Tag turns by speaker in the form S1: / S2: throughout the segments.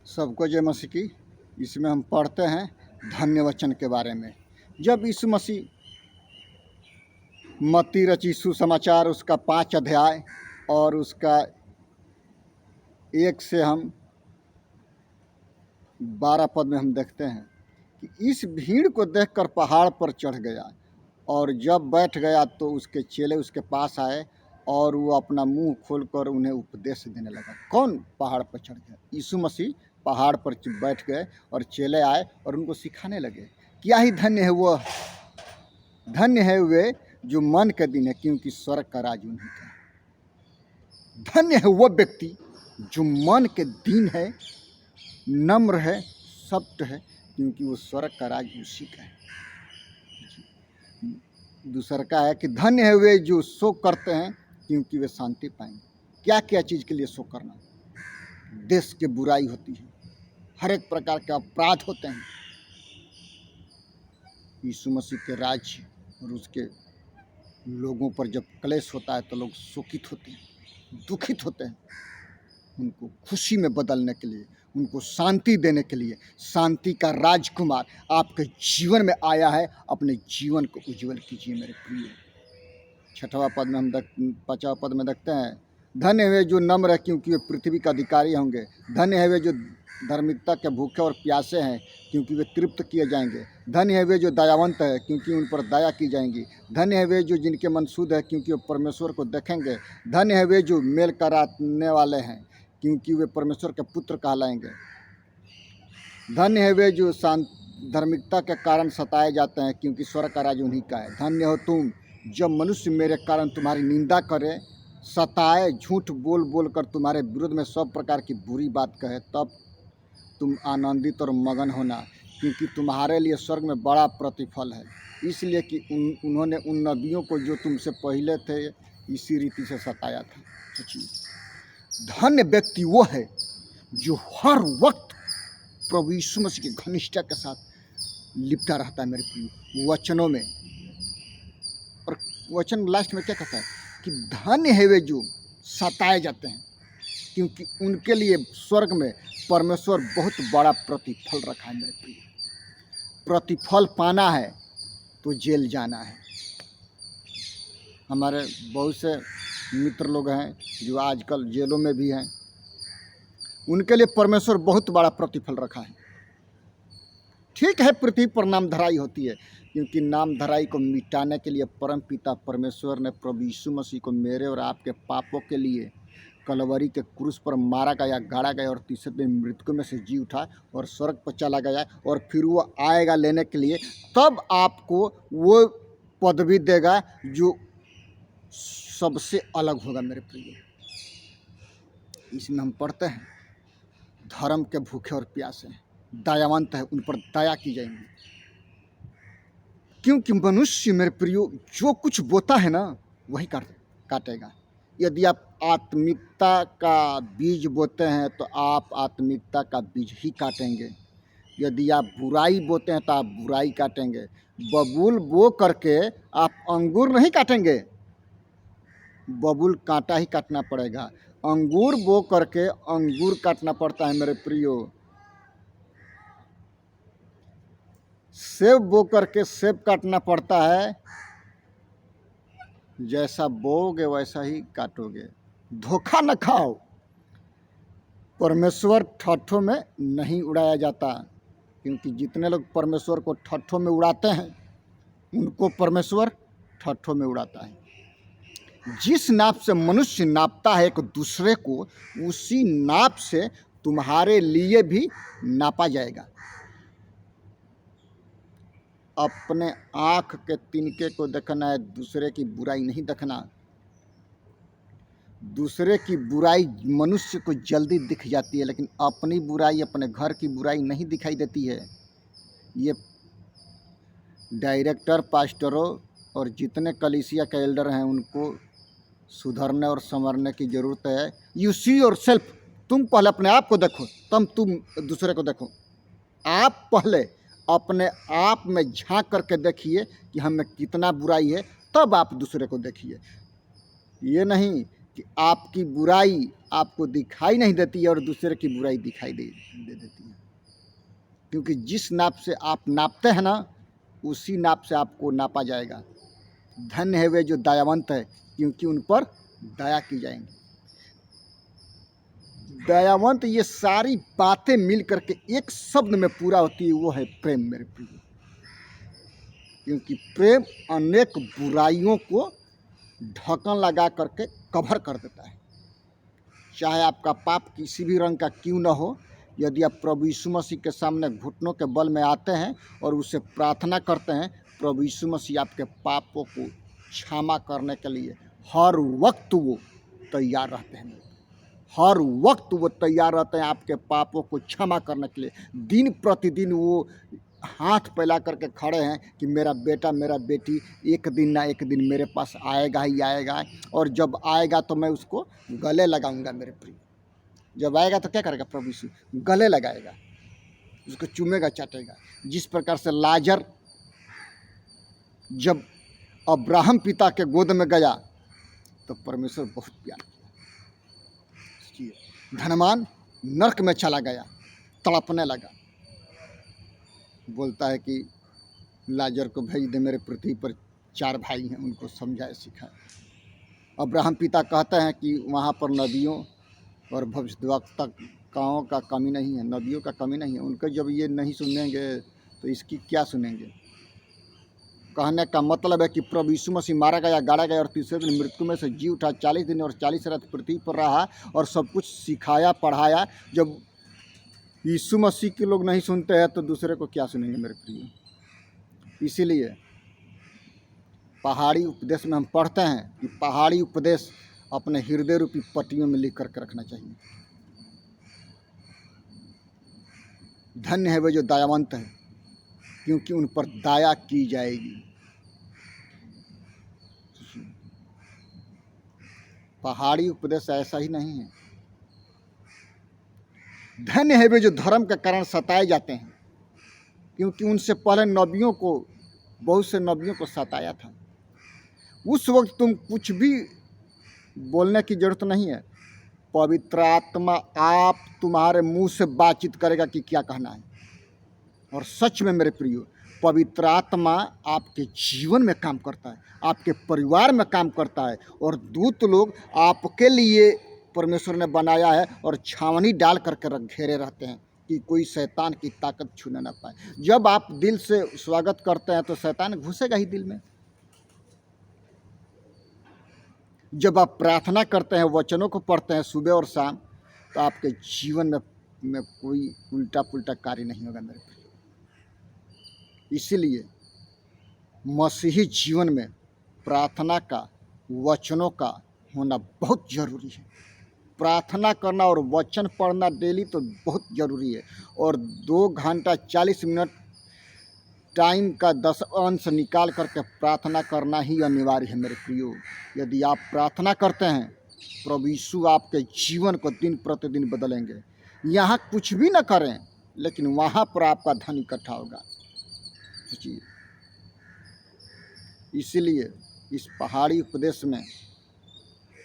S1: सबको जय मसीह की। इसमें हम पढ़ते हैं धन्य वचन के बारे में। जब यीशु मसीह मत्ती रची सुसमाचार उसका 5 अध्याय और उसका 1 से हम 12 पद में हम देखते हैं कि इस भीड़ को देखकर पहाड़ पर चढ़ गया और जब बैठ गया तो उसके चेले उसके पास आए और वो अपना मुंह खोलकर उन्हें उपदेश देने लगा। कौन पहाड़ पर चढ़ गया? यीशु मसीह पहाड़ पर बैठ गए और चेले आए और उनको सिखाने लगे। क्या ही धन्य है वे जो मन के दिन है, क्योंकि स्वर्ग का राज उन्हीं का है। धन्य है वह व्यक्ति जो मन के दीन है, नम्र है, सब्ट है, क्योंकि वो स्वर्ग का राज उसी का है। दूसरा का है कि धन्य है वे जो शोक करते हैं, क्योंकि वे शांति पाएंगे। क्या क्या चीज़ के लिए शोक करना? देश की बुराई होती है, हर एक प्रकार के अपराध होते हैं। यीशु मसीह के राज्य और उसके लोगों पर जब क्लेश होता है तो लोग शोकित होते हैं, दुखित होते हैं। उनको खुशी में बदलने के लिए, उनको शांति देने के लिए शांति का राजकुमार आपके जीवन में आया है। अपने जीवन को उज्जवल कीजिए मेरे प्रिय। 6वां पद में हम 5वां पद में देखते हैं, धन्य है वे जो नम्र है, क्योंकि वे पृथ्वी का अधिकारी होंगे। धन्य है वे जो धार्मिकता के भूखे और प्यासे हैं, क्योंकि वे तृप्त किए जाएंगे। धन्य है वे जो दयावंत है, क्योंकि उन पर दया की जाएंगी। धन्य है वे जो जिनके मन शुद्ध है, क्योंकि वे परमेश्वर को देखेंगे। धन्य है वे जो मेल कराने वाले हैं, क्योंकि वे परमेश्वर के पुत्र कहलाएंगे। धन्य है वे जो धार्मिकता के कारण सताए जाते हैं, क्योंकि स्वर्ग का राज उन्हीं का है। धन्य हो तुम जब मनुष्य मेरे कारण तुम्हारी निंदा करे, सताए, झूठ बोल बोल कर तुम्हारे विरोध में सब प्रकार की बुरी बात कहे, तब तुम आनंदित और मगन होना, क्योंकि तुम्हारे लिए स्वर्ग में बड़ा प्रतिफल है। इसलिए कि उन्होंने उन नबियों को जो तुमसे पहले थे इसी रीति से सताया था। सोचिए, धन्य व्यक्ति वो है जो हर वक्त प्रभु यीशु मसीह की घनिष्ठता के साथ लिपटा रहता है मेरे प्रिय वचनों में। और वचन लास्ट में क्या कहता है कि धन्य है वे जो सताए जाते हैं, क्योंकि उनके लिए स्वर्ग में परमेश्वर बहुत बड़ा प्रतिफल रखा है मेरे प्रिय। प्रतिफल पाना है तो जेल जाना है। हमारे बहुत से मित्र लोग हैं जो आजकल जेलों में भी हैं, उनके लिए परमेश्वर बहुत बड़ा प्रतिफल रखा है। ठीक है, पृथ्वी पर नामधराई होती है, क्योंकि नामधराई को मिटाने के लिए परम पिता परमेश्वर ने प्रभु यीशु मसीह को मेरे और आपके पापों के लिए कलवरी के क्रूस पर मारा गया, गाड़ा गया और तीसरे दिन मृतकों में से जी उठा और स्वर्ग पर चला गया, और फिर वो आएगा लेने के लिए। तब आपको वो पदवी देगा जो सबसे अलग होगा मेरे प्रिय। इसमें हम पढ़ते हैं, धर्म के भूखे और प्यासे हैं, दयावंत है, उन पर दया की जाएगी। क्योंकि मनुष्य मेरे प्रियो जो कुछ बोता है ना वही काटेगा। यदि आप आत्मिकता का बीज बोते हैं तो आप आत्मिकता का बीज ही काटेंगे। यदि आप बुराई बोते हैं तो आप बुराई काटेंगे। बबूल बो करके आप अंगूर नहीं काटेंगे, बबूल कांटा ही काटना पड़ेगा। अंगूर बो करके अंगूर काटना पड़ता है मेरे प्रियो। सेब बो करके सेब काटना पड़ता है। जैसा बोओगे वैसा ही काटोगे। धोखा न खाओ। परमेश्वर ठट्ठों में नहीं उड़ाया जाता, क्योंकि जितने लोग परमेश्वर को ठट्ठों में उड़ाते हैं उनको परमेश्वर ठट्ठों में उड़ाता है। जिस नाप से मनुष्य नापता है एक दूसरे को, उसी नाप से तुम्हारे लिए भी नापा जाएगा। अपने आँख के तिनके को देखना है, दूसरे की बुराई नहीं देखना। दूसरे की बुराई मनुष्य को जल्दी दिख जाती है, लेकिन अपनी बुराई, अपने घर की बुराई नहीं दिखाई देती है। ये डायरेक्टर, पास्टरों और जितने कलीसिया के एल्डर हैं उनको सुधरने और संवरने की ज़रूरत है। You see your self. तुम पहले अपने आप को देखो, तब तुम दूसरे को देखो। आप पहले अपने आप में झांक करके देखिए कि हमें कितना बुराई है, तब आप दूसरे को देखिए। ये नहीं कि आपकी बुराई आपको दिखाई नहीं देती है और दूसरे की बुराई दिखाई दे देती है। क्योंकि जिस नाप से आप नापते हैं ना, उसी नाप से आपको नापा जाएगा। धन्य है वे जो दयावंत है, क्योंकि उन पर दया की जाएंगी। दयावंत, ये सारी बातें मिल करके एक शब्द में पूरा होती है, वो है प्रेम मेरे प्रिय। क्योंकि प्रेम अनेक बुराइयों को ढक्कन लगा करके कवर कर देता है। चाहे आपका पाप किसी भी रंग का क्यों न हो, यदि आप प्रभु यीशु मसीह के सामने घुटनों के बल में आते हैं और उससे प्रार्थना करते हैं, प्रभु यीशु मसीह आपके पापों को क्षमा करने के लिए हर वक्त वो तैयार रहते हैं। हर वक्त वो तैयार रहते हैं आपके पापों को क्षमा करने के लिए। दिन प्रतिदिन वो हाथ फैला करके खड़े हैं कि मेरा बेटा मेरा बेटी एक दिन ना एक दिन मेरे पास आएगा ही आएगा, और जब आएगा तो मैं उसको गले लगाऊंगा मेरे प्रिय। जब आएगा तो क्या करेगा प्रभु यीशु? गले लगाएगा, उसको चूमेगा, चाटेगा। जिस प्रकार से लाजर जब अब्राहम पिता के गोद में गया तो परमेश्वर बहुत प्यार किया। धनवान नरक में चला गया, तड़पने लगा, बोलता है कि लाजर को भेज दे, मेरे पृथ्वी पर 4 भाई हैं, उनको समझाए सिखाए। अब्राहम पिता कहते हैं कि वहाँ पर नबियों और भविष्यद्वक्ताओं का कमी नहीं है, नबियों का कमी नहीं है। उनके जब ये नहीं सुनेंगे तो इसकी क्या सुनेंगे? कहने का मतलब है कि प्रभु यीशु मसीह मारा गया, गाड़ा गया और तीसरे दिन मृत्यु में से जी उठा, 40 दिन और 40 रात पृथ्वी पर रहा और सब कुछ सिखाया, पढ़ाया। जब यीशु मसीह के लोग नहीं सुनते हैं तो दूसरे को क्या सुनेंगे मेरे प्रिय? इसीलिए पहाड़ी उपदेश में हम पढ़ते हैं कि पहाड़ी उपदेश अपने हृदय रूपी पट्टियों में लिख करके रखना चाहिए। धन्य है वे जो दयावंत है, क्योंकि उन पर दया की जाएगी। पहाड़ी उपदेश ऐसा ही नहीं है। धन्य है वे जो धर्म के कारण सताए जाते हैं, क्योंकि उनसे पहले नबियों को, बहुत से नबियों को सताया था। उस वक्त तुम कुछ भी बोलने की जरूरत नहीं है, पवित्र आत्मा आप तुम्हारे मुंह से बातचीत करेगा कि क्या कहना है। और सच में मेरे प्रियो, पवित्र आत्मा आपके जीवन में काम करता है, आपके परिवार में काम करता है, और दूत लोग आपके लिए परमेश्वर ने बनाया है और छावनी डाल करके घेरे रहते हैं कि कोई शैतान की ताकत छूने ना पाए। जब आप दिल से स्वागत करते हैं तो शैतान घुसेगा ही दिल में। जब आप प्रार्थना करते हैं, वचनों को पढ़ते हैं सुबह और शाम, तो आपके जीवन में कोई उल्टा पुल्टा कार्य नहीं होगा मेरे प्रिय। इसीलिए मसीही जीवन में प्रार्थना का, वचनों का होना बहुत ज़रूरी है। प्रार्थना करना और वचन पढ़ना डेली तो बहुत ज़रूरी है, और 2 घंटा 40 मिनट टाइम का 10 अंश निकाल करके प्रार्थना करना ही अनिवार्य है मेरे प्रियो। यदि आप प्रार्थना करते हैं, प्रभु यीशु आपके जीवन को दिन प्रतिदिन बदलेंगे। यहाँ कुछ भी न करें, लेकिन वहाँ पर आपका धन इकट्ठा होगा। सोचिए, इसीलिए इस पहाड़ी उपदेश में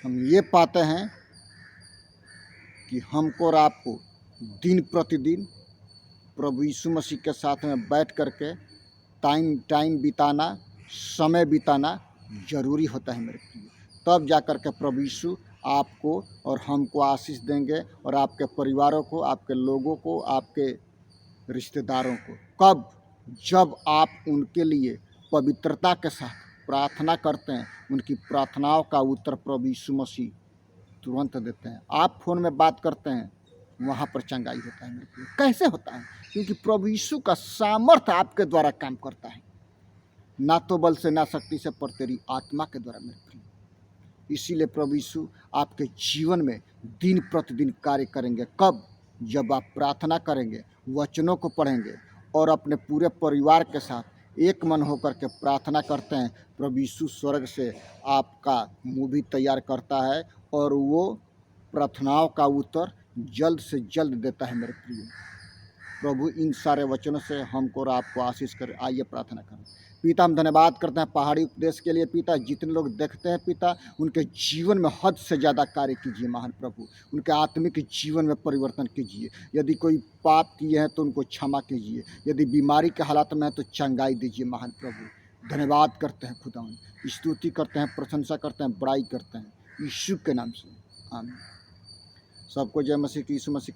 S1: हम ये पाते हैं कि हमको और आपको दिन प्रतिदिन प्रभु यीशु मसीह के साथ में बैठ करके टाइम बिताना, समय बिताना जरूरी होता है मेरे प्रिय। तब जा कर के प्रभु यीशु आपको और हमको आशीष देंगे, और आपके परिवारों को, आपके लोगों को, आपके रिश्तेदारों को। कब? जब आप उनके लिए पवित्रता के साथ प्रार्थना करते हैं। उनकी प्रार्थनाओं का उत्तर प्रभु यीशु मसीह तुरंत देते हैं। आप फ़ोन में बात करते हैं, वहाँ पर चंगाई होता है मेरे प्रिय। कैसे होता है? क्योंकि प्रभु यीशु का सामर्थ्य आपके द्वारा काम करता है, ना तो बल से ना शक्ति से, पर तेरी आत्मा के द्वारा मेरे प्रिय। इसीलिए प्रभु यीशु आपके जीवन में दिन प्रतिदिन कार्य करेंगे। कब? जब आप प्रार्थना करेंगे, वचनों को पढ़ेंगे और अपने पूरे परिवार के साथ एक मन होकर के प्रार्थना करते हैं। प्रभु यीशु स्वर्ग से आपका मुँह भी तैयार करता है, और वो प्रार्थनाओं का उत्तर जल्द से जल्द देता है मेरे प्रिय। प्रभु इन सारे वचनों से हमको और आपको आशीष करे। आइए प्रार्थना करें। पिता हम धन्यवाद करते हैं पहाड़ी उपदेश के लिए पिता। जितने लोग देखते हैं पिता, उनके जीवन में हद से ज़्यादा कार्य कीजिए महान प्रभु। उनके आत्मिक जीवन में परिवर्तन कीजिए। यदि कोई पाप किए हैं तो उनको क्षमा कीजिए। यदि बीमारी के हालात में है तो चंगाई दीजिए महान प्रभु। धन्यवाद करते हैं खुदावन, स्तुति करते हैं, प्रशंसा करते हैं, बड़ाई करते हैं यीशु के नाम से, आमीन। सबको जय मसीह की, यीशु मसीह